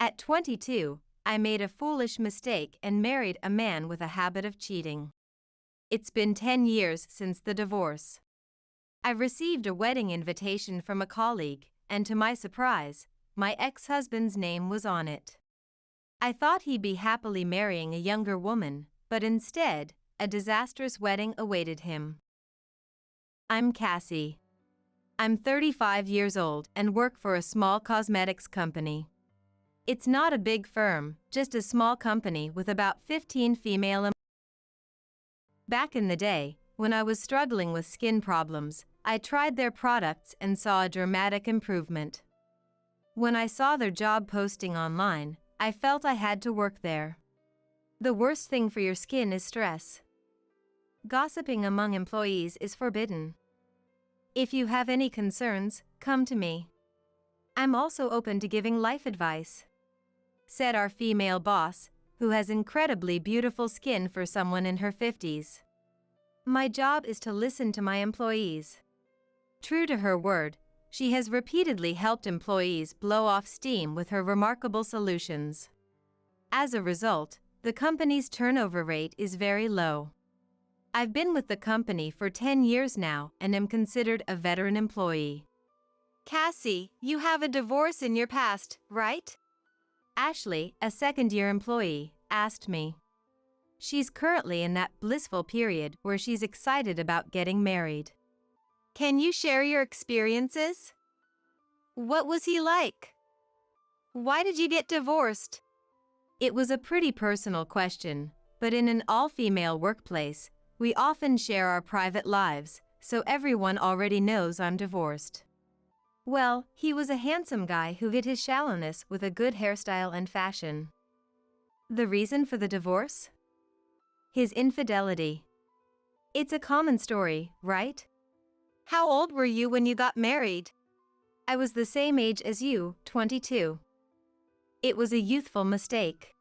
At 22, I made a foolish mistake and married a man with a habit of cheating. It's been 10 years since the divorce. I received a wedding invitation from a colleague, and to my surprise, my ex-husband's name was on it. I thought he'd be happily marrying a younger woman, but instead, a disastrous wedding awaited him. I'm Cassie. I'm 35 years old and work for a small cosmetics company. It's not a big firm, just a small company with about 15 female employees. Back in the day, when I was struggling with skin problems, I tried their products and saw a dramatic improvement. When I saw their job posting online, I felt I had to work there. The worst thing for your skin is stress. Gossiping among employees is forbidden. If you have any concerns, come to me. I'm also open to giving life advice," said our female boss, who has incredibly beautiful skin for someone in her 50s. My job is to listen to my employees. True to her word, she has repeatedly helped employees blow off steam with her remarkable solutions. As a result, the company's turnover rate is very low. I've been with the company for 10 years now and am considered a veteran employee. Cassie, you have a divorce in your past, right? Ashley, a second-year employee, asked me. She's currently in that blissful period where she's excited about getting married. Can you share your experiences? What was he like? Why did you get divorced? It was a pretty personal question, but in an all-female workplace, we often share our private lives, so everyone already knows I'm divorced. Well, he was a handsome guy who hid his shallowness with a good hairstyle and fashion. The reason for the divorce? His infidelity. It's a common story, right? How old were you when you got married? I was the same age as you, 22. It was a youthful mistake.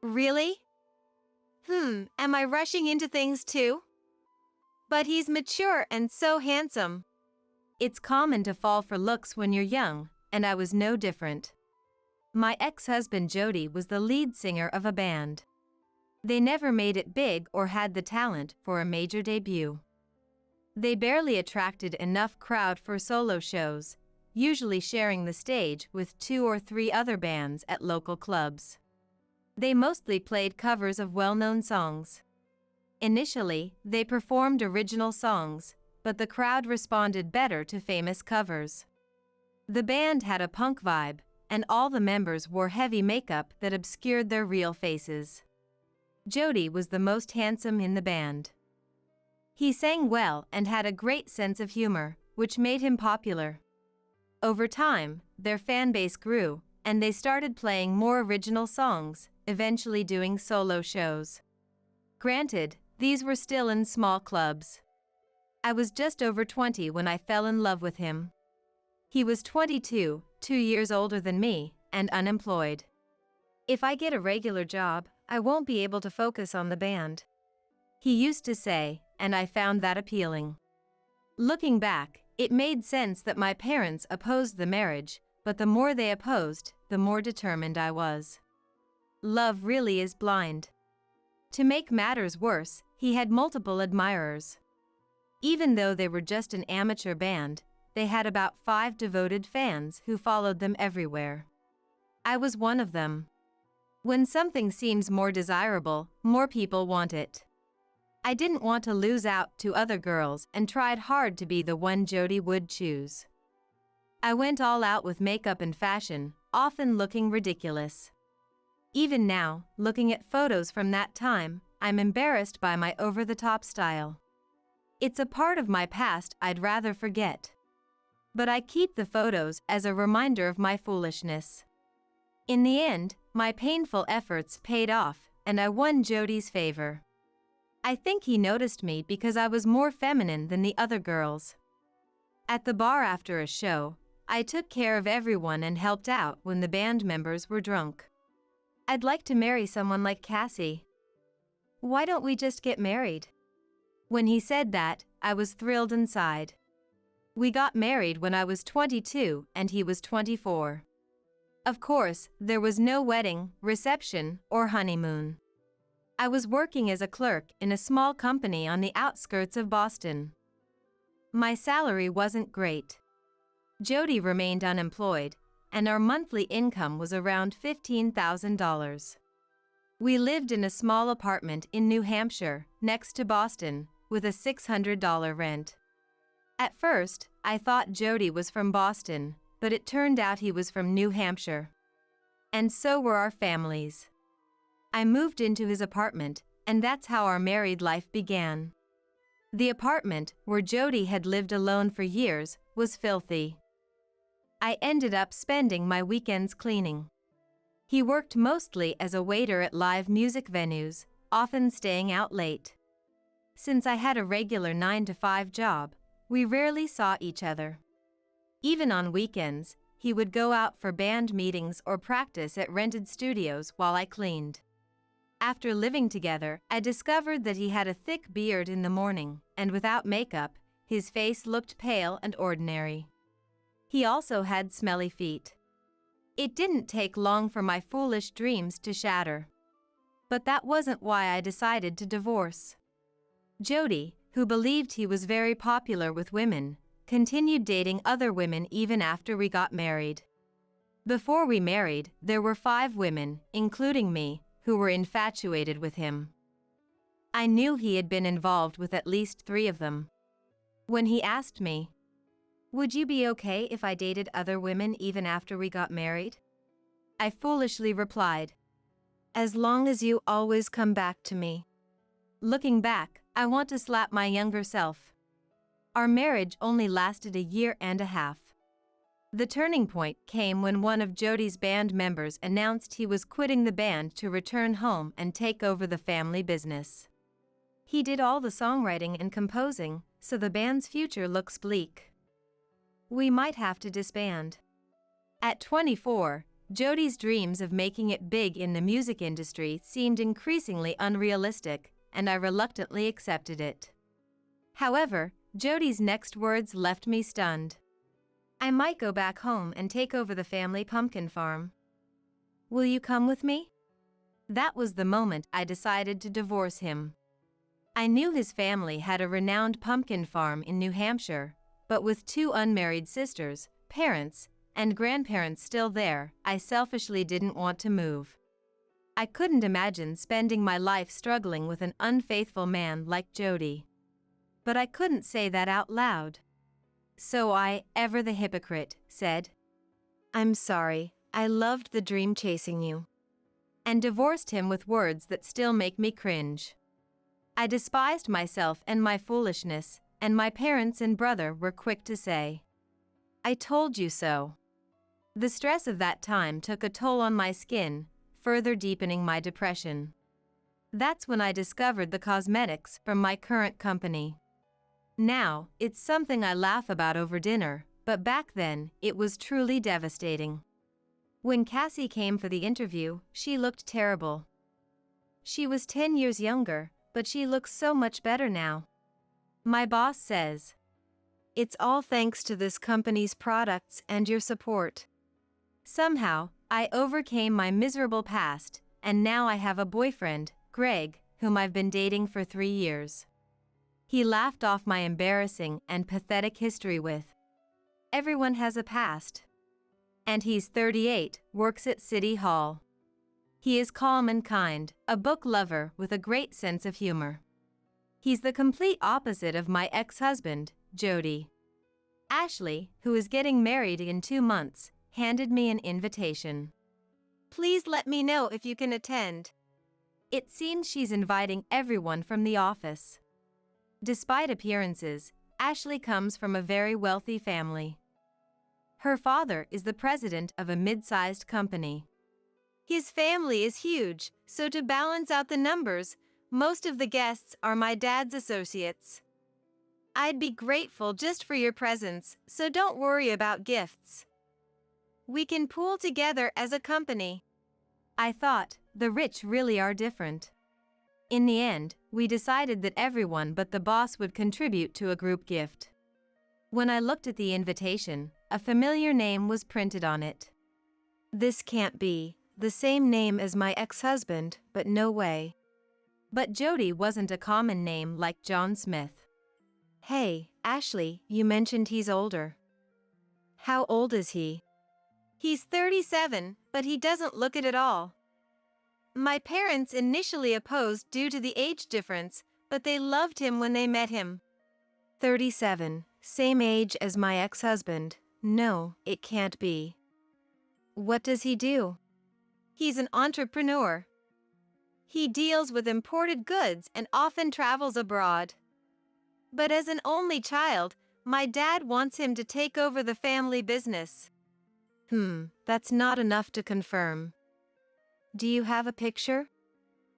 Really? Am I rushing into things too? But he's mature and so handsome. It's common to fall for looks when you're young, and I was no different. My ex-husband Jody was the lead singer of a band. They never made it big or had the talent for a major debut. They barely attracted enough crowd for solo shows, usually sharing the stage with 2 or 3 other bands at local clubs. They mostly played covers of well-known songs. Initially, they performed original songs, but the crowd responded better to famous covers. The band had a punk vibe, and all the members wore heavy makeup that obscured their real faces. Jody was the most handsome in the band. He sang well and had a great sense of humor, which made him popular. Over time, their fan base grew, and they started playing more original songs, eventually doing solo shows. Granted, these were still in small clubs. I was just over 20 when I fell in love with him. He was 22, 2 years older than me, and unemployed. If I get a regular job, I won't be able to focus on the band, he used to say, and I found that appealing. Looking back, it made sense that my parents opposed the marriage, but the more they opposed, the more determined I was. Love really is blind. To make matters worse, he had multiple admirers. Even though they were just an amateur band, they had about 5 devoted fans who followed them everywhere. I was one of them. When something seems more desirable, more people want it. I didn't want to lose out to other girls and tried hard to be the one Jody would choose. I went all out with makeup and fashion, often looking ridiculous. Even now, looking at photos from that time, I'm embarrassed by my over-the-top style. It's a part of my past I'd rather forget. But I keep the photos as a reminder of my foolishness. In the end, my painful efforts paid off, and I won Jody's favor. I think he noticed me because I was more feminine than the other girls. At the bar after a show, I took care of everyone and helped out when the band members were drunk. I'd like to marry someone like Cassie. Why don't we just get married? When he said that, I was thrilled inside. We got married when I was 22 and he was 24. Of course, there was no wedding, reception, or honeymoon. I was working as a clerk in a small company on the outskirts of Boston. My salary wasn't great. Jody remained unemployed, and our monthly income was around $15,000. We lived in a small apartment in New Hampshire, next to Boston, with a $600 rent. At first, I thought Jody was from Boston, but it turned out he was from New Hampshire. And so were our families. I moved into his apartment, and that's how our married life began. The apartment, where Jody had lived alone for years, was filthy. I ended up spending my weekends cleaning. He worked mostly as a waiter at live music venues, often staying out late. Since I had a regular 9-to-5 job, we rarely saw each other. Even on weekends, he would go out for band meetings or practice at rented studios while I cleaned. After living together, I discovered that he had a thick beard in the morning, and without makeup, his face looked pale and ordinary. He also had smelly feet. It didn't take long for my foolish dreams to shatter. But that wasn't why I decided to divorce. Jody, who believed he was very popular with women, continued dating other women even after we got married. Before we married, there were 5 women, including me, who were infatuated with him. I knew he had been involved with at least 3 of them. When he asked me, "Would you be okay if I dated other women even after we got married?" I foolishly replied, "As long as you always come back to me." Looking back, I want to slap my younger self. Our marriage only lasted a year and a half. The turning point came when one of Jody's band members announced he was quitting the band to return home and take over the family business. He did all the songwriting and composing, so the band's future looks bleak. We might have to disband. At 24, Jody's dreams of making it big in the music industry seemed increasingly unrealistic, and I reluctantly accepted it. However, Jody's next words left me stunned. "I might go back home and take over the family pumpkin farm. Will you come with me?" That was the moment I decided to divorce him. I knew his family had a renowned pumpkin farm in New Hampshire, but with 2 unmarried sisters, parents, and grandparents still there, I selfishly didn't want to move. I couldn't imagine spending my life struggling with an unfaithful man like Jody. But I couldn't say that out loud. So I, ever the hypocrite, said, "I'm sorry, I loved the dream chasing you," and divorced him with words that still make me cringe. I despised myself and my foolishness, and my parents and brother were quick to say, "I told you so." The stress of that time took a toll on my skin, further deepening my depression. That's when I discovered the cosmetics from my current company. Now, it's something I laugh about over dinner, but back then, it was truly devastating. When Cassie came for the interview, she looked terrible. She was 10 years younger, but she looks so much better now. My boss says, "It's all thanks to this company's products and your support." Somehow, I overcame my miserable past, and now I have a boyfriend, Greg, whom I've been dating for 3 years. He laughed off my embarrassing and pathetic history with, "Everyone has a past." And he's 38, works at City Hall. He is calm and kind, a book lover with a great sense of humor. He's the complete opposite of my ex-husband, Jody. Ashley, who is getting married in 2 months, handed me an invitation. "Please let me know if you can attend." It seems she's inviting everyone from the office. Despite appearances, Ashley comes from a very wealthy family. Her father is the president of a mid-sized company. His family is huge, so to balance out the numbers, most of the guests are my dad's associates. "I'd be grateful just for your presence, so don't worry about gifts. We can pool together as a company." I thought, the rich really are different. In the end, we decided that everyone but the boss would contribute to a group gift. When I looked at the invitation, a familiar name was printed on it. This can't be the same name as my ex-husband, but no way. But Jody wasn't a common name like John Smith. Hey, Ashley, you mentioned he's older. How old is he? He's 37, but he doesn't look it at all. My parents initially opposed due to the age difference, but they loved him when they met him. 37, same age as my ex-husband. No, it can't be. What does he do? He's an entrepreneur. He deals with imported goods and often travels abroad. But as an only child, my dad wants him to take over the family business. That's not enough to confirm. Do you have a picture?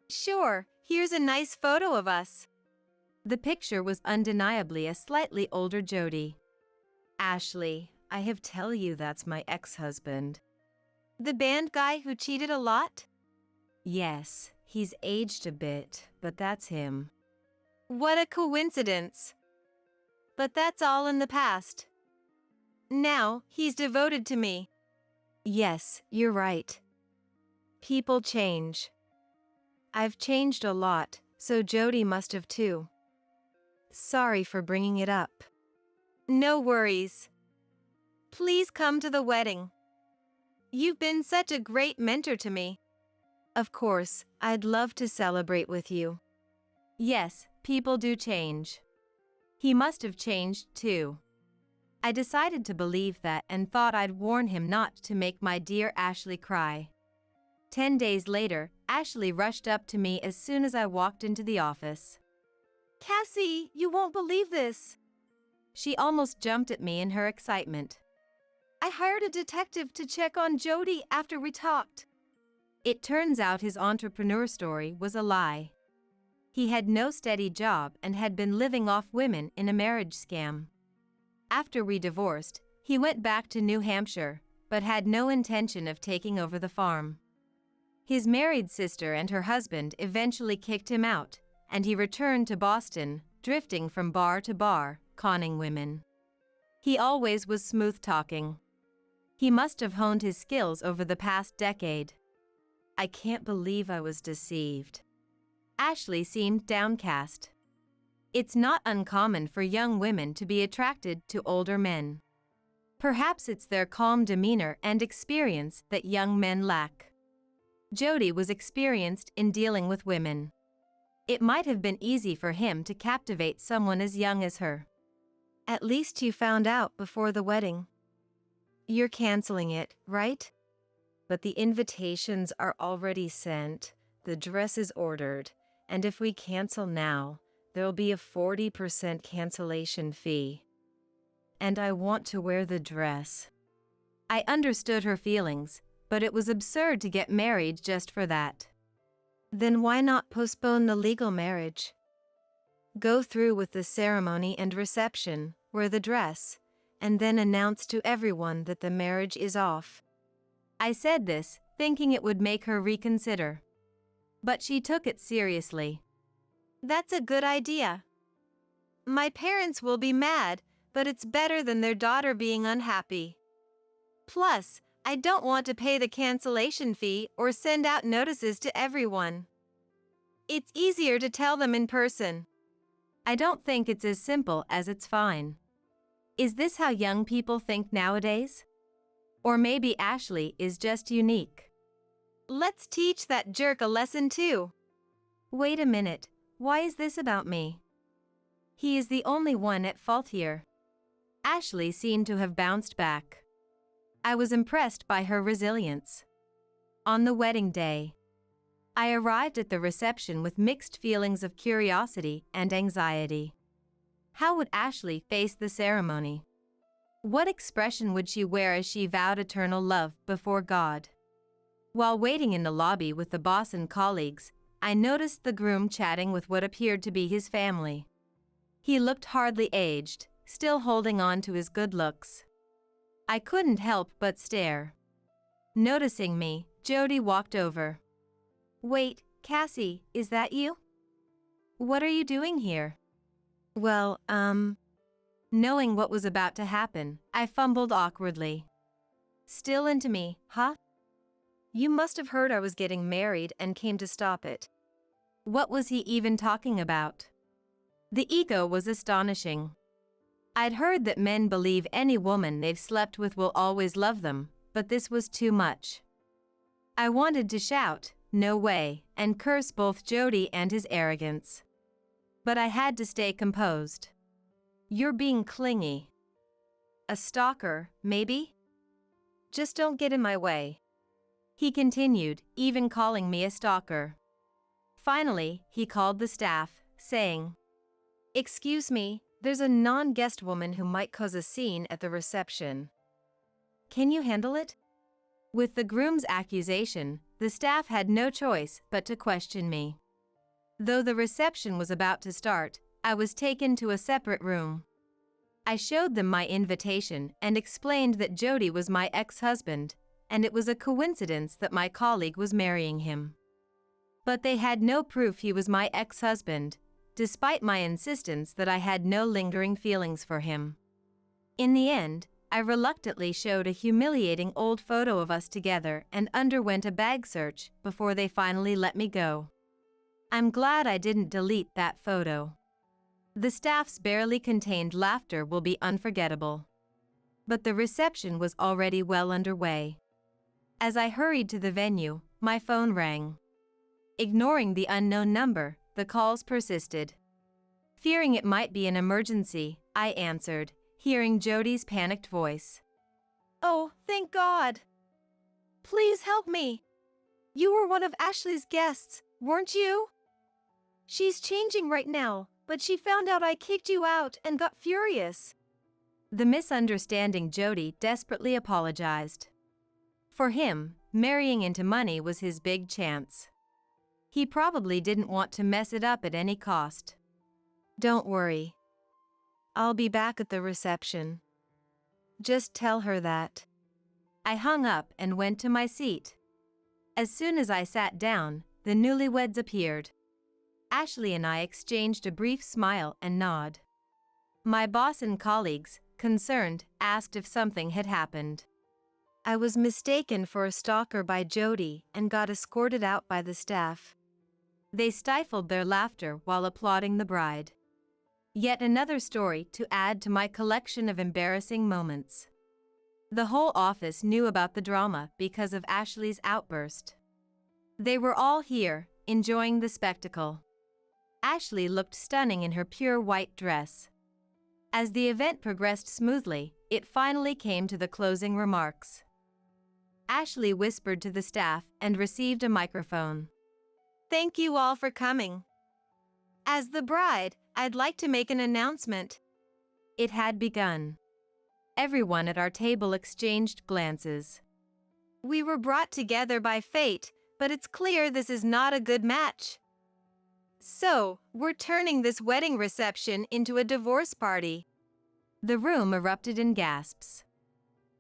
Sure, here's a nice photo of us. The picture was undeniably a slightly older Jody. Ashley, I have tell you that's my ex-husband. The band guy who cheated a lot? Yes, he's aged a bit, but that's him. What a coincidence. But that's all in the past. Now, he's devoted to me. Yes, you're right. People change. I've changed a lot, so Jody must have too. Sorry for bringing it up. No worries. Please come to the wedding. You've been such a great mentor to me. Of course, I'd love to celebrate with you. Yes, people do change. He must have changed too. I decided to believe that and thought I'd warn him not to make my dear Ashley cry. 10 days later, Ashley rushed up to me as soon as I walked into the office. Cassie, you won't believe this. She almost jumped at me in her excitement. I hired a detective to check on Jody after we talked. It turns out his entrepreneur story was a lie. He had no steady job and had been living off women in a marriage scam. After we divorced, he went back to New Hampshire, but had no intention of taking over the farm. His married sister and her husband eventually kicked him out, and he returned to Boston, drifting from bar to bar, conning women. He always was smooth-talking. He must have honed his skills over the past decade. I can't believe I was deceived. Ashley seemed downcast. It's not uncommon for young women to be attracted to older men. Perhaps it's their calm demeanor and experience that young men lack. Jody was experienced in dealing with women. It might have been easy for him to captivate someone as young as her. At least you found out before the wedding. You're canceling it, right? But the invitations are already sent, the dress is ordered, and if we cancel now, there'll be a 40% cancellation fee. And I want to wear the dress. I understood her feelings, but it was absurd to get married just for that. Then why not postpone the legal marriage? Go through with the ceremony and reception, wear the dress, and then announce to everyone that the marriage is off. I said this, thinking it would make her reconsider. But she took it seriously. That's a good idea. My parents will be mad, but it's better than their daughter being unhappy. Plus, I don't want to pay the cancellation fee or send out notices to everyone. It's easier to tell them in person. I don't think it's as simple as it's fine. Is this how young people think nowadays? Or maybe Ashley is just unique. Let's teach that jerk a lesson too. Wait a minute, why is this about me? He is the only one at fault here. Ashley seemed to have bounced back. I was impressed by her resilience. On the wedding day, I arrived at the reception with mixed feelings of curiosity and anxiety. How would Ashley face the ceremony? What expression would she wear as she vowed eternal love before God? While waiting in the lobby with the boss and colleagues, I noticed the groom chatting with what appeared to be his family. He looked hardly aged, still holding on to his good looks. I couldn't help but stare. Noticing me, Jody walked over. Wait, Cassie, is that you? What are you doing here? Well, Knowing what was about to happen, I fumbled awkwardly. Still into me, huh? You must have heard I was getting married and came to stop it. What was he even talking about? The ego was astonishing. I'd heard that men believe any woman they've slept with will always love them, but this was too much. I wanted to shout, "No way," and curse both Jody and his arrogance. But I had to stay composed. You're being clingy. A stalker, maybe? Just don't get in my way. He continued, even calling me a stalker. Finally, he called the staff, saying, "Excuse me, there's a non-guest woman who might cause a scene at the reception. Can you handle it?" With the groom's accusation, the staff had no choice but to question me. Though the reception was about to start, I was taken to a separate room. I showed them my invitation and explained that Jody was my ex-husband, and it was a coincidence that my colleague was marrying him. But they had no proof he was my ex-husband, despite my insistence that I had no lingering feelings for him. In the end, I reluctantly showed a humiliating old photo of us together and underwent a bag search before they finally let me go. I'm glad I didn't delete that photo. The staff's barely contained laughter will be unforgettable. But the reception was already well underway. As I hurried to the venue, my phone rang. Ignoring the unknown number, the calls persisted. Fearing it might be an emergency, I answered, hearing Jody's panicked voice. "Oh, thank God! Please help me! You were one of Ashley's guests, weren't you? She's changing right now, but she found out I kicked you out and got furious." The misunderstanding Jody desperately apologized. For him, marrying into money was his big chance. He probably didn't want to mess it up at any cost. "Don't worry. I'll be back at the reception. Just tell her that." I hung up and went to my seat. As soon as I sat down, the newlyweds appeared. Ashley and I exchanged a brief smile and nod. My boss and colleagues, concerned, asked if something had happened. I was mistaken for a stalker by Jody and got escorted out by the staff. They stifled their laughter while applauding the bride. Yet another story to add to my collection of embarrassing moments. The whole office knew about the drama because of Ashley's outburst. They were all here, enjoying the spectacle. Ashley looked stunning in her pure white dress. As the event progressed smoothly, it finally came to the closing remarks. Ashley whispered to the staff and received a microphone. "Thank you all for coming. As the bride, I'd like to make an announcement." It had begun. Everyone at our table exchanged glances. "We were brought together by fate, but it's clear this is not a good match. So, we're turning this wedding reception into a divorce party." The room erupted in gasps.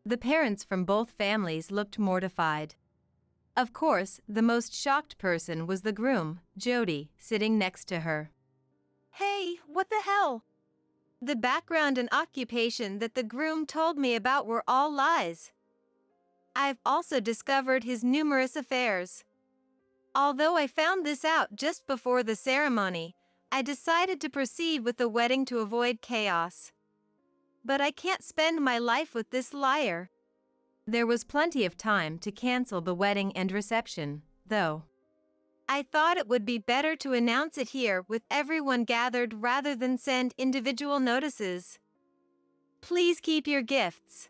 The parents from both families looked mortified. Of course, the most shocked person was the groom, Jody, sitting next to her. "Hey, what the hell?" The background and occupation that the groom told me about were all lies. I've also discovered his numerous affairs. Although I found this out just before the ceremony, I decided to proceed with the wedding to avoid chaos. But I can't spend my life with this liar. There was plenty of time to cancel the wedding and reception, though. I thought it would be better to announce it here with everyone gathered rather than send individual notices. Please keep your gifts.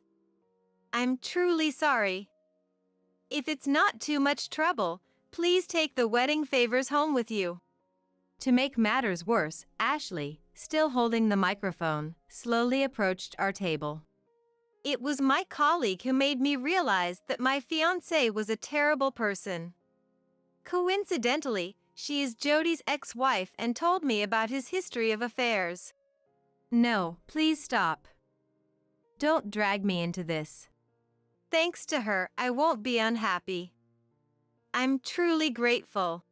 I'm truly sorry. If it's not too much trouble, please take the wedding favors home with you." To make matters worse, Ashley, still holding the microphone, slowly approached our table. It was my colleague who made me realize that my fiancé was a terrible person. Coincidentally, she is Jody's ex-wife and told me about his history of affairs. No, please stop. Don't drag me into this. Thanks to her, I won't be unhappy. I'm truly grateful.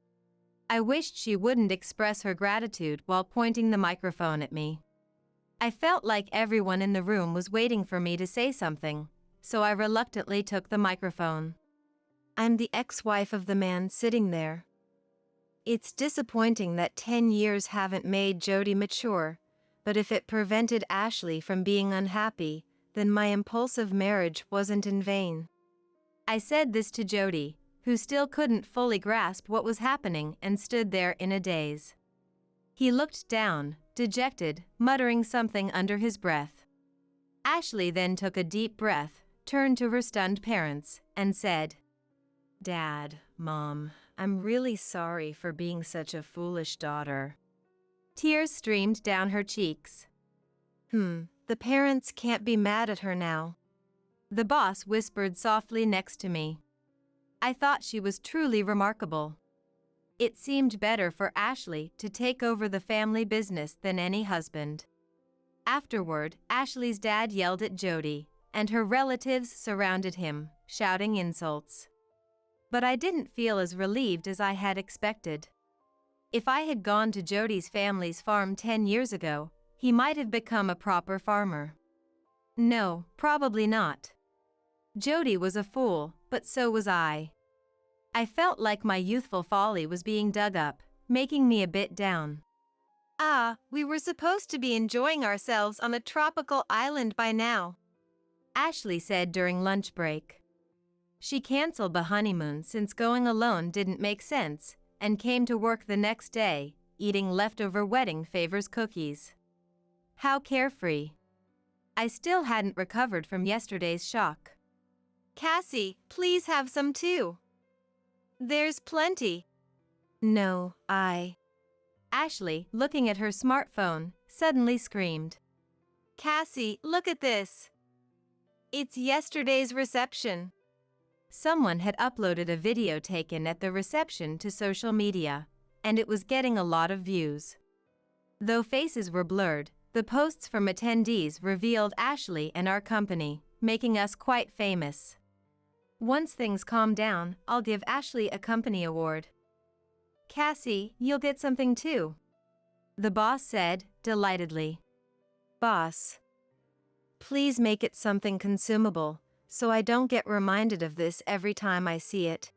I wished she wouldn't express her gratitude while pointing the microphone at me. I felt like everyone in the room was waiting for me to say something, so I reluctantly took the microphone. I'm the ex-wife of the man sitting there. It's disappointing that 10 years haven't made Jody mature, but if it prevented Ashley from being unhappy, then my impulsive marriage wasn't in vain. I said this to Jody, who still couldn't fully grasp what was happening and stood there in a daze. He looked down, dejected, muttering something under his breath. Ashley then took a deep breath, turned to her stunned parents, and said, "Dad, Mom, I'm really sorry for being such a foolish daughter." Tears streamed down her cheeks. The parents can't be mad at her now. The boss whispered softly next to me. I thought she was truly remarkable. It seemed better for Ashley to take over the family business than any husband. Afterward, Ashley's dad yelled at Jody, and her relatives surrounded him, shouting insults. But I didn't feel as relieved as I had expected. If I had gone to Jody's family's farm 10 years ago, he might have become a proper farmer. No, probably not. Jody was a fool, but so was I. I felt like my youthful folly was being dug up, making me a bit down. We were supposed to be enjoying ourselves on a tropical island by now, Ashley said during lunch break. She canceled the honeymoon since going alone didn't make sense, and came to work the next day, eating leftover wedding favors cookies. How carefree. I still hadn't recovered from yesterday's shock. Cassie, please have some too. There's plenty. No, Ashley, looking at her smartphone, suddenly screamed. Cassie, look at this. It's yesterday's reception. Someone had uploaded a video taken at the reception to social media, and it was getting a lot of views. Though faces were blurred, the posts from attendees revealed Ashley and our company, making us quite famous. Once things calm down, I'll give Ashley a company award. Cassie, you'll get something too, the boss said, delightedly. Boss, please make it something consumable, so I don't get reminded of this every time I see it,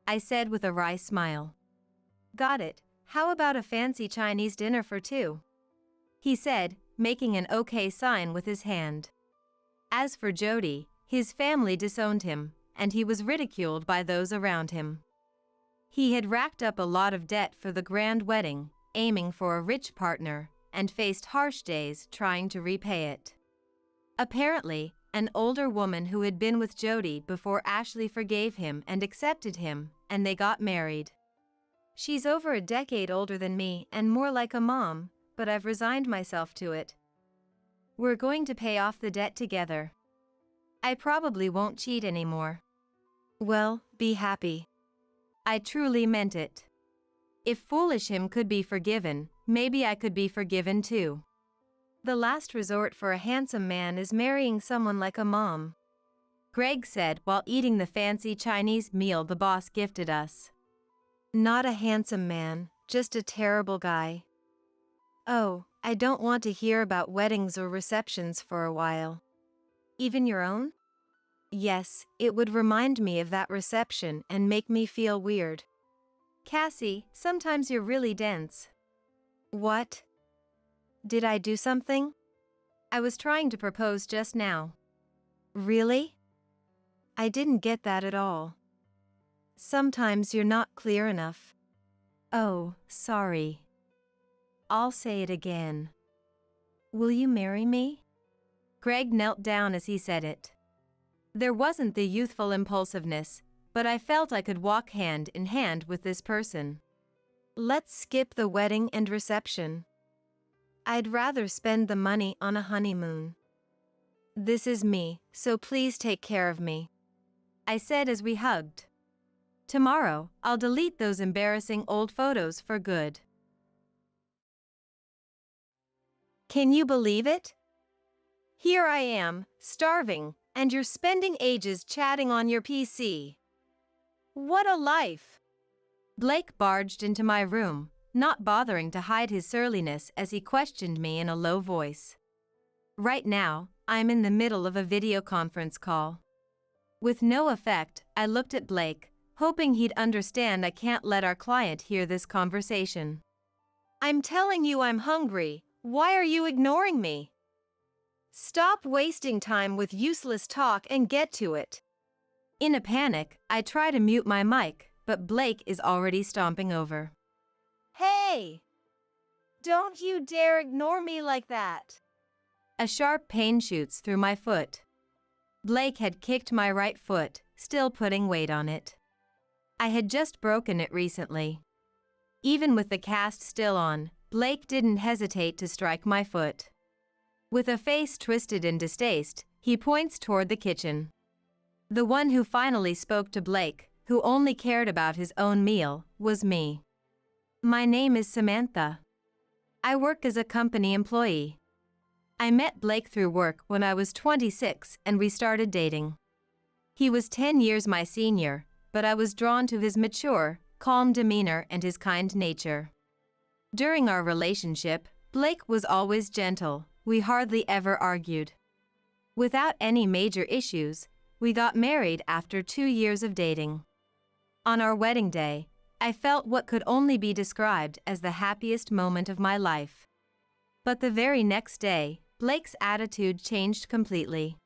I said with a wry smile. Got it. How about a fancy Chinese dinner for two? He said, making an okay sign with his hand. As for Jody, his family disowned him, and he was ridiculed by those around him. He had racked up a lot of debt for the grand wedding, aiming for a rich partner, and faced harsh days trying to repay it. Apparently, an older woman who had been with Jody before Ashley forgave him and accepted him, and they got married. She's over a decade older than me and more like a mom, but I've resigned myself to it. We're going to pay off the debt together. I probably won't cheat anymore. Well, be happy. I truly meant it. If foolish him could be forgiven, maybe I could be forgiven too. The last resort for a handsome man is marrying someone like a mom, Greg said while eating the fancy Chinese meal the boss gifted us. Not a handsome man, just a terrible guy. Oh, I don't want to hear about weddings or receptions for a while. Even your own? Yes, it would remind me of that reception and make me feel weird. Cassie, sometimes you're really dense. What? Did I do something? I was trying to propose just now. Really? I didn't get that at all. Sometimes you're not clear enough. Oh, sorry. I'll say it again. Will you marry me? Greg knelt down as he said it. There wasn't the youthful impulsiveness, but I felt I could walk hand in hand with this person. Let's skip the wedding and reception. I'd rather spend the money on a honeymoon. This is me, so please take care of me, I said as we hugged. Tomorrow, I'll delete those embarrassing old photos for good. Can you believe it? Here I am, starving, and you're spending ages chatting on your PC. What a life! Blake barged into my room, not bothering to hide his surliness as he questioned me in a low voice. Right now, I'm in the middle of a video conference call. With no effect, I looked at Blake, hoping he'd understand I can't let our client hear this conversation. I'm telling you I'm hungry. Why are you ignoring me? Stop wasting time with useless talk and get to it. In a panic, I try to mute my mic, but Blake is already stomping over. Hey! Don't you dare ignore me like that. A sharp pain shoots through my foot. Blake had kicked my right foot, still putting weight on it. I had just broken it recently. Even with the cast still on, Blake didn't hesitate to strike my foot. With a face twisted in distaste, he points toward the kitchen. The one who finally spoke to Blake, who only cared about his own meal, was me. My name is Samantha. I work as a company employee. I met Blake through work when I was 26 and we started dating. He was 10 years my senior, but I was drawn to his mature, calm demeanor and his kind nature. During our relationship, Blake was always gentle. We hardly ever argued. Without any major issues, we got married after 2 years of dating. On our wedding day, I felt what could only be described as the happiest moment of my life. But the very next day, Blake's attitude changed completely.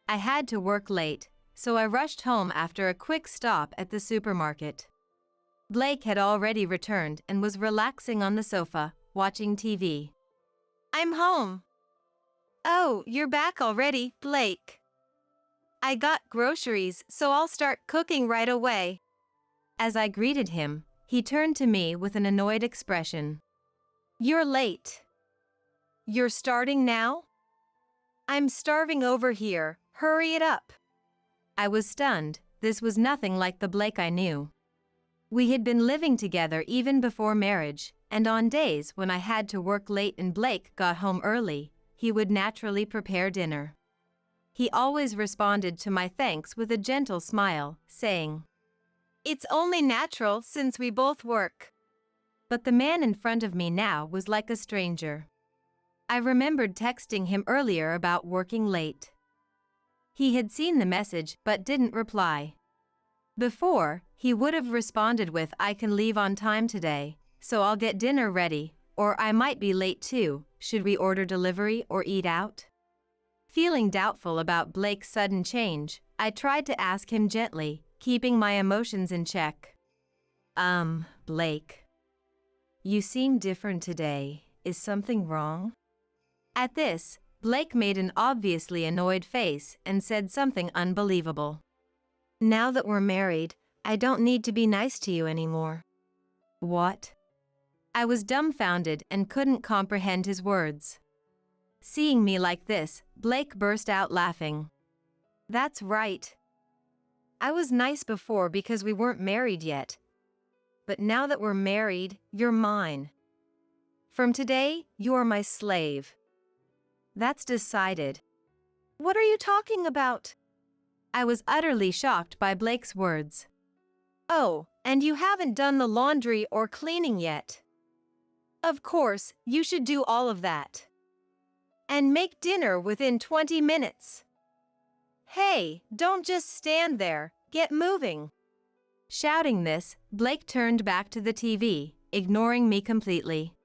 I had to work late, so I rushed home after a quick stop at the supermarket. Blake had already returned and was relaxing on the sofa, watching TV. I'm home. Oh, you're back already, Blake. I got groceries, so I'll start cooking right away. As I greeted him, he turned to me with an annoyed expression. You're late. You're starting now? I'm starving over here, hurry it up. I was stunned. This was nothing like the Blake I knew. We had been living together even before marriage, and on days when I had to work late and Blake got home early, he would naturally prepare dinner. He always responded to my thanks with a gentle smile, saying, It's only natural since we both work. But the man in front of me now was like a stranger. I remembered texting him earlier about working late. He had seen the message but didn't reply. Before, he would have responded with I can leave on time today, so I'll get dinner ready, or I might be late too, should we order delivery or eat out? Feeling doubtful about Blake's sudden change, I tried to ask him gently, keeping my emotions in check. Blake. You seem different today. Is something wrong? At this, Blake made an obviously annoyed face and said something unbelievable. Now that we're married, I don't need to be nice to you anymore. What? I was dumbfounded and couldn't comprehend his words. Seeing me like this, Blake burst out laughing. That's right. I was nice before because we weren't married yet. But now that we're married, you're mine. From today, you're my slave. That's decided. What are you talking about? I was utterly shocked by Blake's words. Oh, and you haven't done the laundry or cleaning yet. Of course, you should do all of that. And make dinner within 20 minutes. Hey, don't just stand there, get moving. Shouting this, Blake turned back to the TV, ignoring me completely.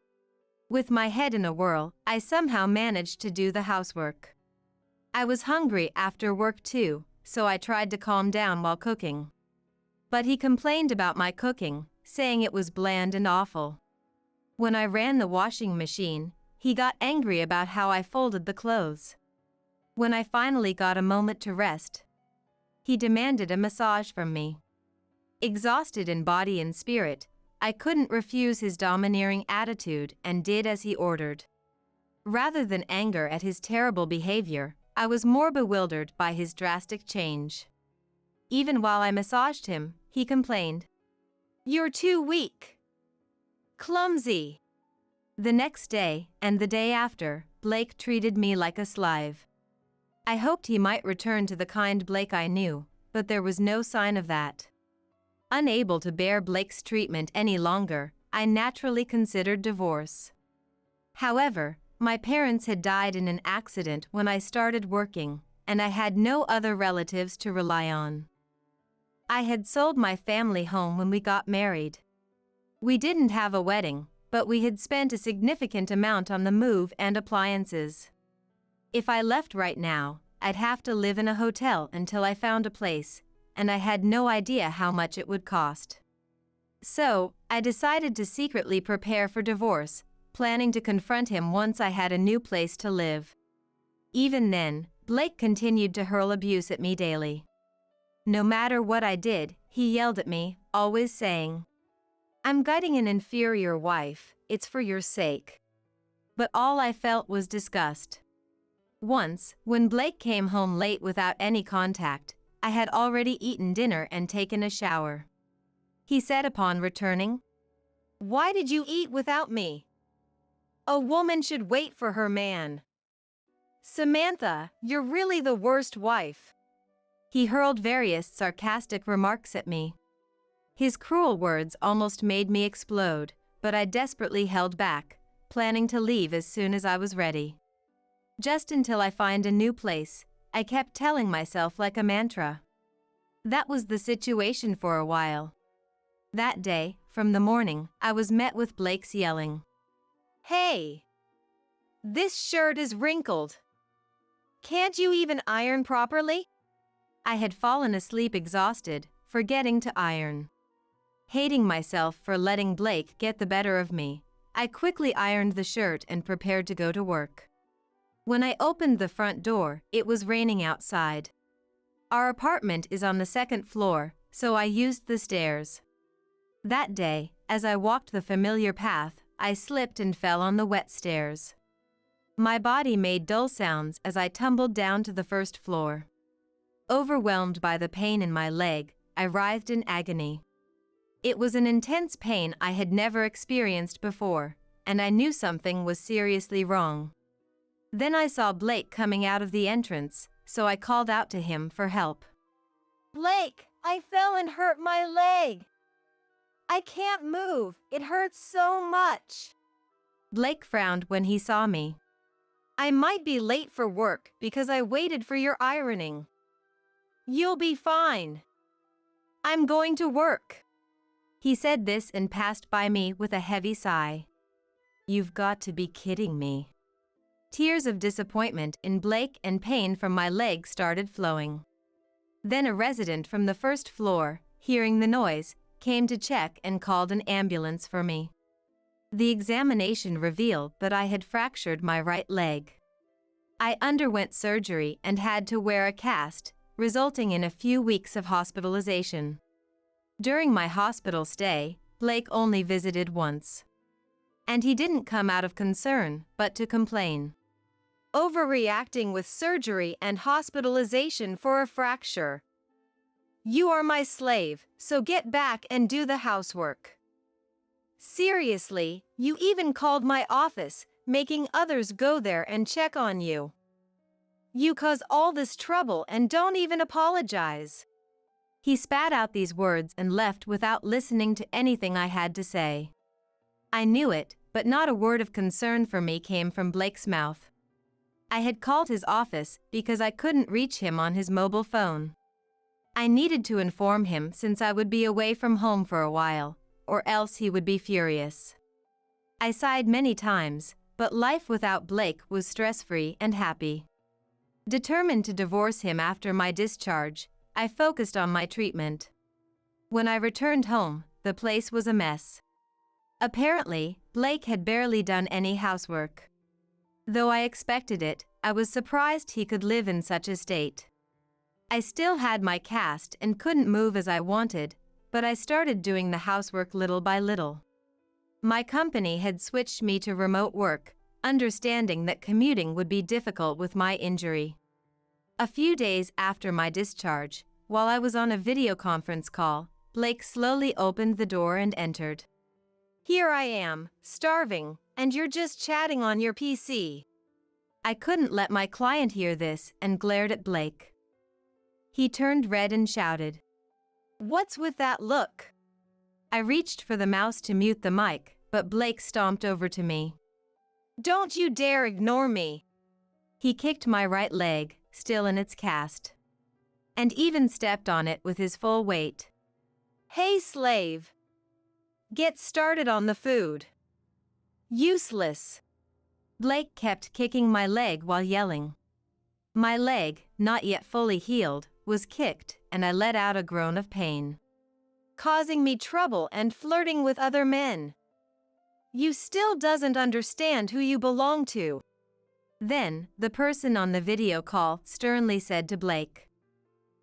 With my head in a whirl, I somehow managed to do the housework. I was hungry after work too, so I tried to calm down while cooking. But he complained about my cooking, saying it was bland and awful. When I ran the washing machine, he got angry about how I folded the clothes. When I finally got a moment to rest, he demanded a massage from me. Exhausted in body and spirit, I couldn't refuse his domineering attitude and did as he ordered. Rather than anger at his terrible behavior, I was more bewildered by his drastic change. Even while I massaged him, he complained. You're too weak. Clumsy. The next day, and the day after, Blake treated me like a slave. I hoped he might return to the kind Blake I knew, but there was no sign of that. Unable to bear Blake's treatment any longer, I naturally considered divorce. However, my parents had died in an accident when I started working, and I had no other relatives to rely on. I had sold my family home when we got married. We didn't have a wedding, but we had spent a significant amount on the move and appliances. If I left right now, I'd have to live in a hotel until I found a place, and I had no idea how much it would cost. So, I decided to secretly prepare for divorce, planning to confront him once I had a new place to live. Even then, Blake continued to hurl abuse at me daily. No matter what I did, he yelled at me, always saying, "I'm getting an inferior wife, it's for your sake." But all I felt was disgust. Once, when Blake came home late without any contact, I had already eaten dinner and taken a shower. He said upon returning, "Why did you eat without me? A woman should wait for her man. Samantha, you're really the worst wife." He hurled various sarcastic remarks at me. His cruel words almost made me explode, but I desperately held back, planning to leave as soon as I was ready. Just until I find a new place, I kept telling myself like a mantra. That was the situation for a while. That day, from the morning, I was met with Blake's yelling, "Hey! This shirt is wrinkled. Can't you even iron properly?" I had fallen asleep exhausted, forgetting to iron. Hating myself for letting Blake get the better of me, I quickly ironed the shirt and prepared to go to work. When I opened the front door, it was raining outside. Our apartment is on the second floor, so I used the stairs. That day, as I walked the familiar path, I slipped and fell on the wet stairs. My body made dull sounds as I tumbled down to the first floor. Overwhelmed by the pain in my leg, I writhed in agony. It was an intense pain I had never experienced before, and I knew something was seriously wrong. Then I saw Blake coming out of the entrance, so I called out to him for help. "Blake, I fell and hurt my leg. I can't move, it hurts so much." Blake frowned when he saw me. "I might be late for work because I waited for your ironing." "You'll be fine. I'm going to work." He said this and passed by me with a heavy sigh. "You've got to be kidding me." Tears of disappointment in Blake and pain from my leg started flowing. Then a resident from the first floor, hearing the noise, came to check and called an ambulance for me. The examination revealed that I had fractured my right leg. I underwent surgery and had to wear a cast, resulting in a few weeks of hospitalization. During my hospital stay, Blake only visited once. And he didn't come out of concern, but to complain. "Overreacting with surgery and hospitalization for a fracture. You are my slave, so get back and do the housework. Seriously, you even called my office, making others go there and check on you. You cause all this trouble and don't even apologize." He spat out these words and left without listening to anything I had to say. I knew it, but not a word of concern for me came from Blake's mouth. I had called his office because I couldn't reach him on his mobile phone. I needed to inform him since I would be away from home for a while, or else he would be furious. I sighed many times, but life without Blake was stress-free and happy. Determined to divorce him after my discharge, I focused on my treatment. When I returned home, the place was a mess. Apparently, Blake had barely done any housework. Though I expected it, I was surprised he could live in such a state. I still had my cast and couldn't move as I wanted, but I started doing the housework little by little. My company had switched me to remote work, understanding that commuting would be difficult with my injury. A few days after my discharge, while I was on a video conference call, Blake slowly opened the door and entered. "Here I am, starving, and you're just chatting on your PC." I couldn't let my client hear this and glared at Blake. He turned red and shouted, "What's with that look?" I reached for the mouse to mute the mic, but Blake stomped over to me. "Don't you dare ignore me." He kicked my right leg, still in its cast. And even stepped on it with his full weight. "Hey, slave! Get started on the food. Useless!" Blake kept kicking my leg while yelling. My leg, not yet fully healed, was kicked, and I let out a groan of pain. "Causing me trouble and flirting with other men. You still doesn't understand who you belong to." Then, the person on the video call sternly said to Blake,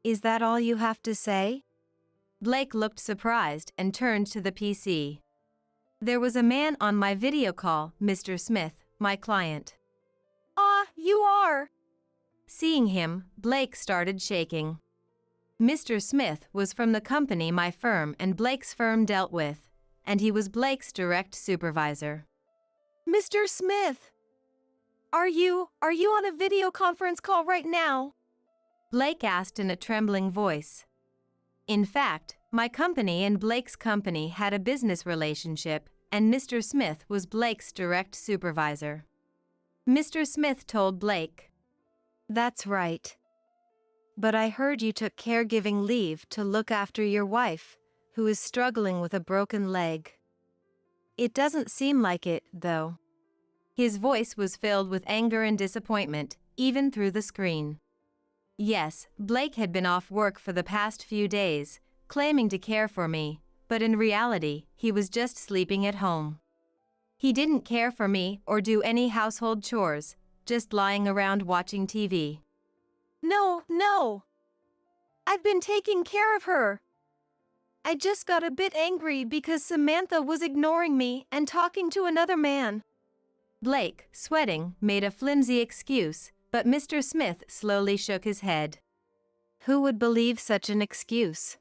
"Is that all you have to say?" Blake looked surprised and turned to the PC. There was a man on my video call, Mr. Smith, my client. "Ah, you are!" Seeing him, Blake started shaking. Mr. Smith was from the company my firm and Blake's firm dealt with, and he was Blake's direct supervisor. "Mr. Smith! Are you on a video conference call right now?" Blake asked in a trembling voice. In fact, my company and Blake's company had a business relationship, and Mr. Smith was Blake's direct supervisor. Mr. Smith told Blake, "That's right. But I heard you took caregiving leave to look after your wife, who is struggling with a broken leg. It doesn't seem like it, though." His voice was filled with anger and disappointment, even through the screen. Yes, Blake had been off work for the past few days, claiming to care for me, but in reality, he was just sleeping at home. He didn't care for me or do any household chores, just lying around watching TV. No. I've been taking care of her. I just got a bit angry because Samantha was ignoring me and talking to another man." Blake, sweating, made a flimsy excuse, but Mr. Smith slowly shook his head. "Who would believe such an excuse?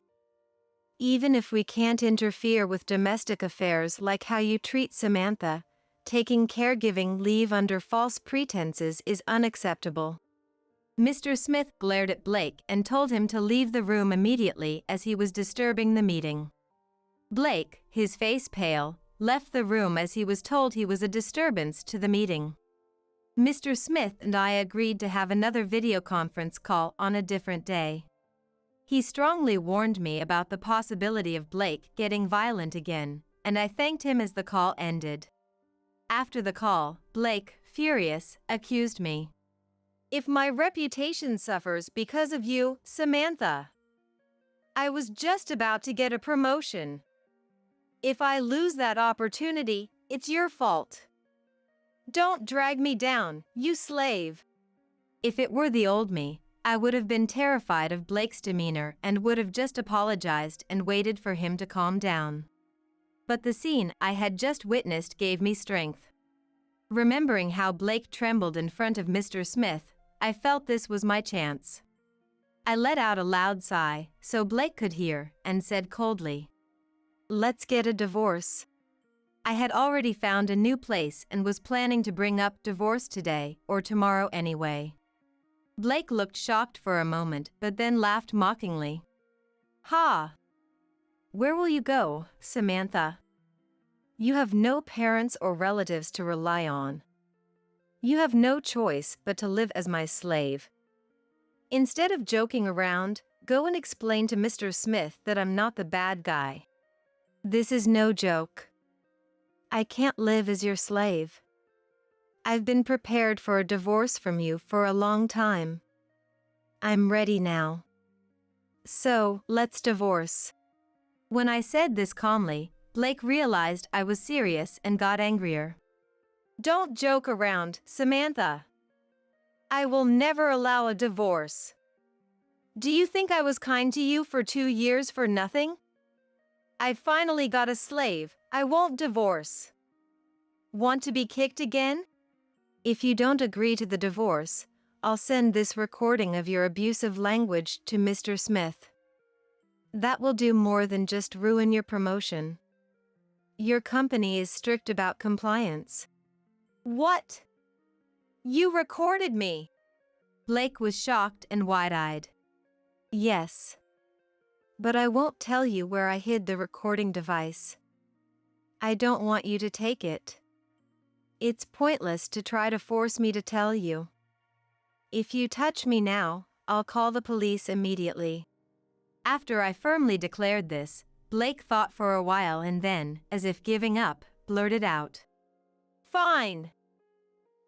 Even if we can't interfere with domestic affairs like how you treat Samantha, taking caregiving leave under false pretenses is unacceptable." Mr. Smith glared at Blake and told him to leave the room immediately as he was disturbing the meeting. Blake, his face pale, left the room as he was told he was a disturbance to the meeting. Mr. Smith and I agreed to have another video conference call on a different day. He strongly warned me about the possibility of Blake getting violent again, and I thanked him as the call ended. After the call, Blake, furious, accused me. "If my reputation suffers because of you, Samantha, I was just about to get a promotion. If I lose that opportunity, it's your fault. Don't drag me down, you slave." If it were the old me, I would have been terrified of Blake's demeanor and would have just apologized and waited for him to calm down. But the scene I had just witnessed gave me strength. Remembering how Blake trembled in front of Mr. Smith, I felt this was my chance. I let out a loud sigh, so Blake could hear, and said coldly, "Let's get a divorce." I had already found a new place and was planning to bring up divorce today or tomorrow anyway. Blake looked shocked for a moment but then laughed mockingly. "Ha! Where will you go, Samantha? You have no parents or relatives to rely on. You have no choice but to live as my slave. Instead of joking around, go and explain to Mr. Smith that I'm not the bad guy. This is no joke. I can't live as your slave. I've been prepared for a divorce from you for a long time. I'm ready now. So, let's divorce." When I said this calmly, Blake realized I was serious and got angrier. "Don't joke around, Samantha. I will never allow a divorce. Do you think I was kind to you for 2 years for nothing? I finally got a slave. I won't divorce. Want to be kicked again? If you don't agree to the divorce, I'll send this recording of your abusive language to Mr. Smith. That will do more than just ruin your promotion. Your company is strict about compliance." "What? You recorded me?" Blake was shocked and wide-eyed. "Yes. But I won't tell you where I hid the recording device. I don't want you to take it. It's pointless to try to force me to tell you. If you touch me now, I'll call the police immediately. After I firmly declared this, Blake thought for a while and then, as if giving up, blurted out, "Fine.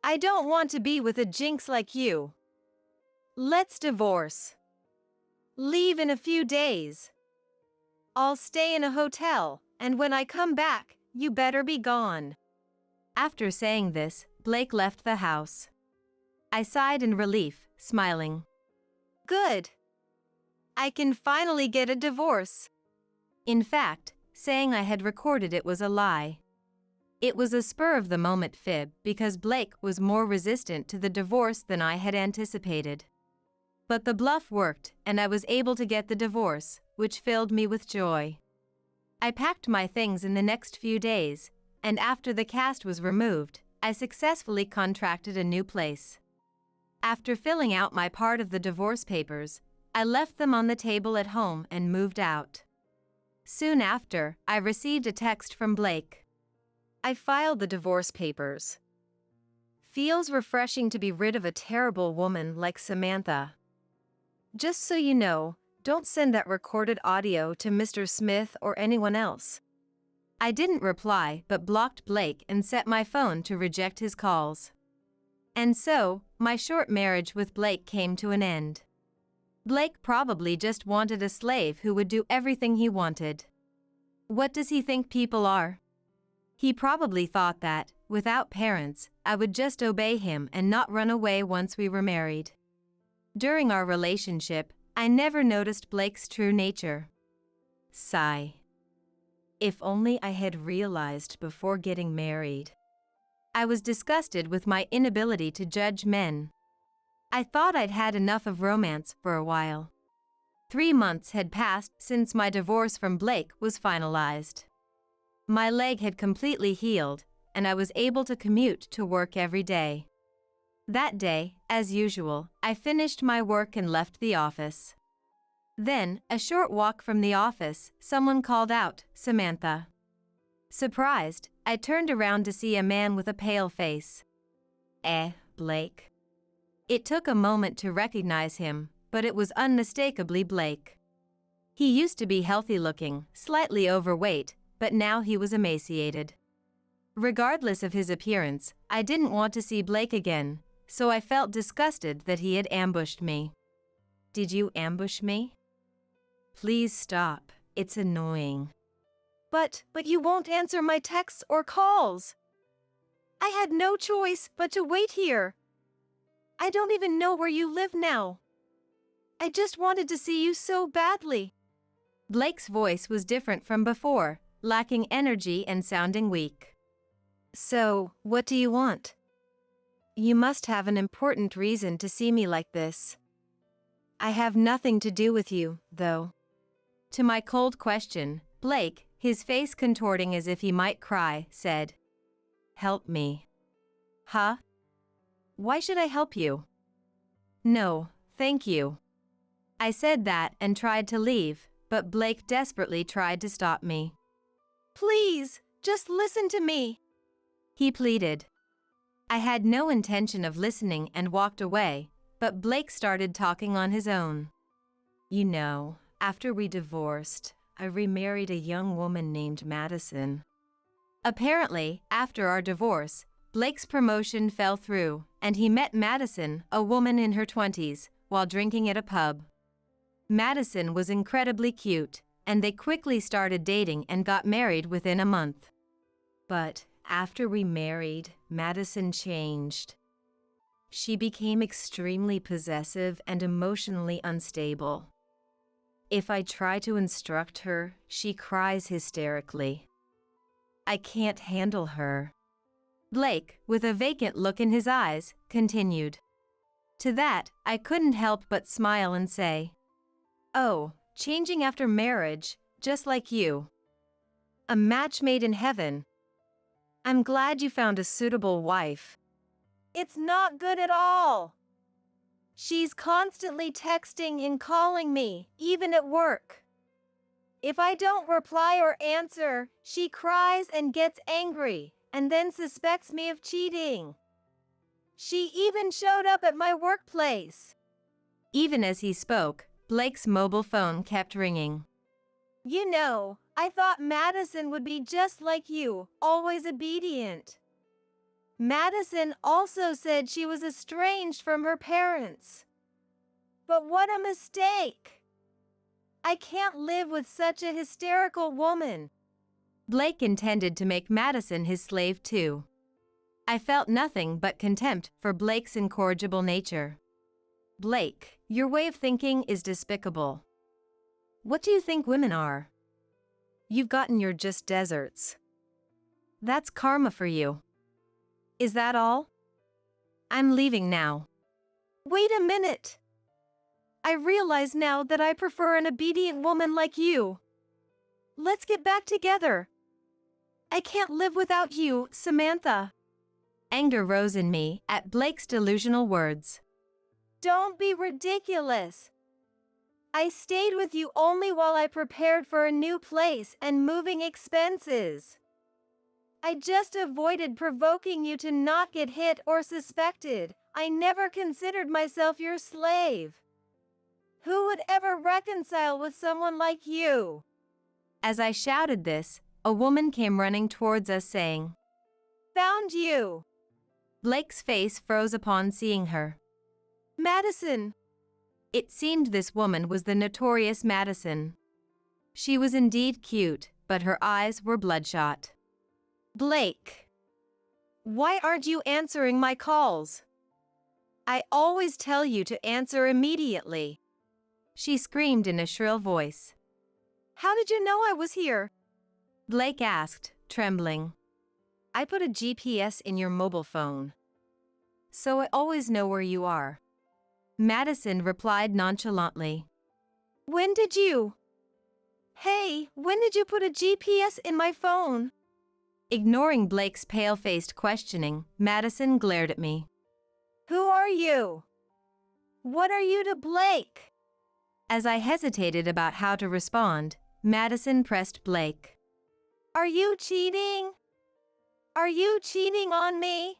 I don't want to be with a jinx like you. Let's divorce. Leave in a few days. I'll stay in a hotel, and when I come back, you better be gone." After saying this, Blake left the house. I sighed in relief, smiling. Good. I can finally get a divorce. In fact, saying I had recorded it was a lie. It was a spur-of-the-moment fib because Blake was more resistant to the divorce than I had anticipated. But the bluff worked, and I was able to get the divorce, which filled me with joy. I packed my things in the next few days, and after the cast was removed, I successfully contracted a new place. After filling out my part of the divorce papers, I left them on the table at home and moved out. Soon after, I received a text from Blake. I filed the divorce papers. Feels refreshing to be rid of a terrible woman like Samantha. Just so you know, don't send that recorded audio to Mr. Smith or anyone else. I didn't reply but blocked Blake and set my phone to reject his calls. And so, my short marriage with Blake came to an end. Blake probably just wanted a slave who would do everything he wanted. What does he think people are? He probably thought that, without parents, I would just obey him and not run away once we were married. During our relationship, I never noticed Blake's true nature. Sigh. If only I had realized before getting married. I was disgusted with my inability to judge men. I thought I'd had enough of romance for a while. 3 months had passed since my divorce from Blake was finalized. My leg had completely healed, and I was able to commute to work every day. That day, as usual, I finished my work and left the office. Then, a short walk from the office, someone called out, "Samantha." Surprised, I turned around to see a man with a pale face. Blake. It took a moment to recognize him, but it was unmistakably Blake. He used to be healthy-looking, slightly overweight, but now he was emaciated. Regardless of his appearance, I didn't want to see Blake again, so I felt disgusted that he had ambushed me. Did you ambush me? Please stop, it's annoying. But you won't answer my texts or calls. I had no choice but to wait here. I don't even know where you live now. I just wanted to see you so badly. Blake's voice was different from before, lacking energy and sounding weak. So, what do you want? You must have an important reason to see me like this. I have nothing to do with you, though. To my cold question, Blake, his face contorting as if he might cry, said, "Help me." Huh? Why should I help you? No, thank you. I said that and tried to leave, but Blake desperately tried to stop me. Please, just listen to me, he pleaded. I had no intention of listening and walked away, but Blake started talking on his own. You know, after we divorced, I remarried a young woman named Madison. Apparently, after our divorce, Blake's promotion fell through, and he met Madison, a woman in her 20s, while drinking at a pub. Madison was incredibly cute, and they quickly started dating and got married within a month. But after we married, Madison changed. She became extremely possessive and emotionally unstable. If I try to instruct her, she cries hysterically. I can't handle her. Blake, with a vacant look in his eyes, continued. To that, I couldn't help but smile and say, "Oh, changing after marriage, just like you. A match made in heaven. I'm glad you found a suitable wife." It's not good at all. She's constantly texting and calling me, even at work. If I don't reply or answer, she cries and gets angry, and then suspects me of cheating. She even showed up at my workplace. Even as he spoke, Blake's mobile phone kept ringing. You know, I thought Madison would be just like you, always obedient. Madison also said she was estranged from her parents. But what a mistake! I can't live with such a hysterical woman. Blake intended to make Madison his slave too. I felt nothing but contempt for Blake's incorrigible nature. Blake, your way of thinking is despicable. What do you think women are? You've gotten your just deserts. That's karma for you. Is that all? I'm leaving now. Wait a minute. I realize now that I prefer an obedient woman like you. Let's get back together. I can't live without you, Samantha. Anger rose in me at Blake's delusional words. Don't be ridiculous. I stayed with you only while I prepared for a new place and moving expenses. I just avoided provoking you to not get hit or suspected. I never considered myself your slave. Who would ever reconcile with someone like you? As I shouted this, a woman came running towards us saying, Found you! Blake's face froze upon seeing her. Madison! It seemed this woman was the notorious Madison. She was indeed cute, but her eyes were bloodshot. Blake! Why aren't you answering my calls? I always tell you to answer immediately. She screamed in a shrill voice. How did you know I was here? Blake asked, trembling. I put a GPS in your mobile phone, so I always know where you are. Madison replied nonchalantly. When did you? Hey, when did you put a GPS in my phone? Ignoring Blake's pale-faced questioning, Madison glared at me. Who are you? What are you to Blake? As I hesitated about how to respond, Madison pressed Blake. Are you cheating? Are you cheating on me?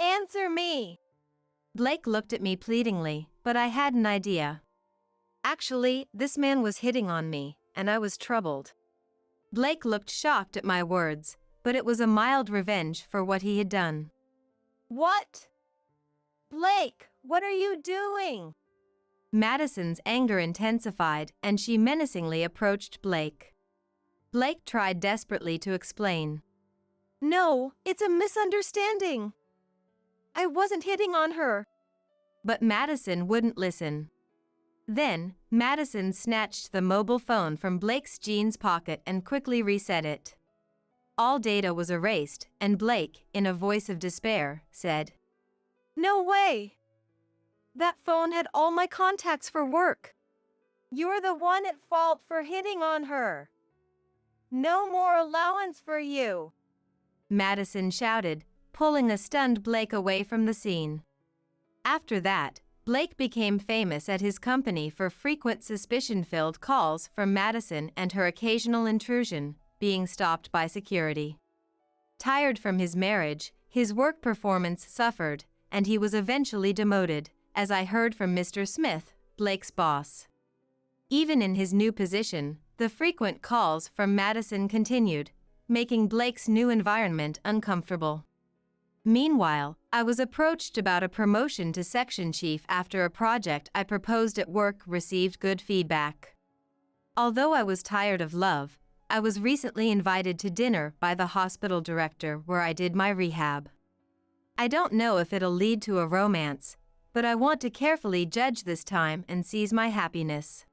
Answer me. Blake looked at me pleadingly, but I had an idea. Actually, this man was hitting on me, and I was troubled. Blake looked shocked at my words, but it was a mild revenge for what he had done. What? Blake, what are you doing? Madison's anger intensified, and she menacingly approached Blake. Blake tried desperately to explain. No, it's a misunderstanding. I wasn't hitting on her. But Madison wouldn't listen. Then, Madison snatched the mobile phone from Blake's jeans pocket and quickly reset it. All data was erased, and Blake, in a voice of despair, said, No way! That phone had all my contacts for work. You're the one at fault for hitting on her. No more allowance for you, Madison shouted, pulling a stunned Blake away from the scene. After that, Blake became famous at his company for frequent suspicion-filled calls from Madison and her occasional intrusion, being stopped by security. Tired from his marriage, his work performance suffered, and he was eventually demoted, as I heard from Mr. Smith, Blake's boss. Even in his new position, the frequent calls from Madison continued, making Blake's new environment uncomfortable. Meanwhile, I was approached about a promotion to section chief after a project I proposed at work received good feedback. Although I was tired of love, I was recently invited to dinner by the hospital director where I did my rehab. I don't know if it'll lead to a romance, but I want to carefully judge this time and seize my happiness.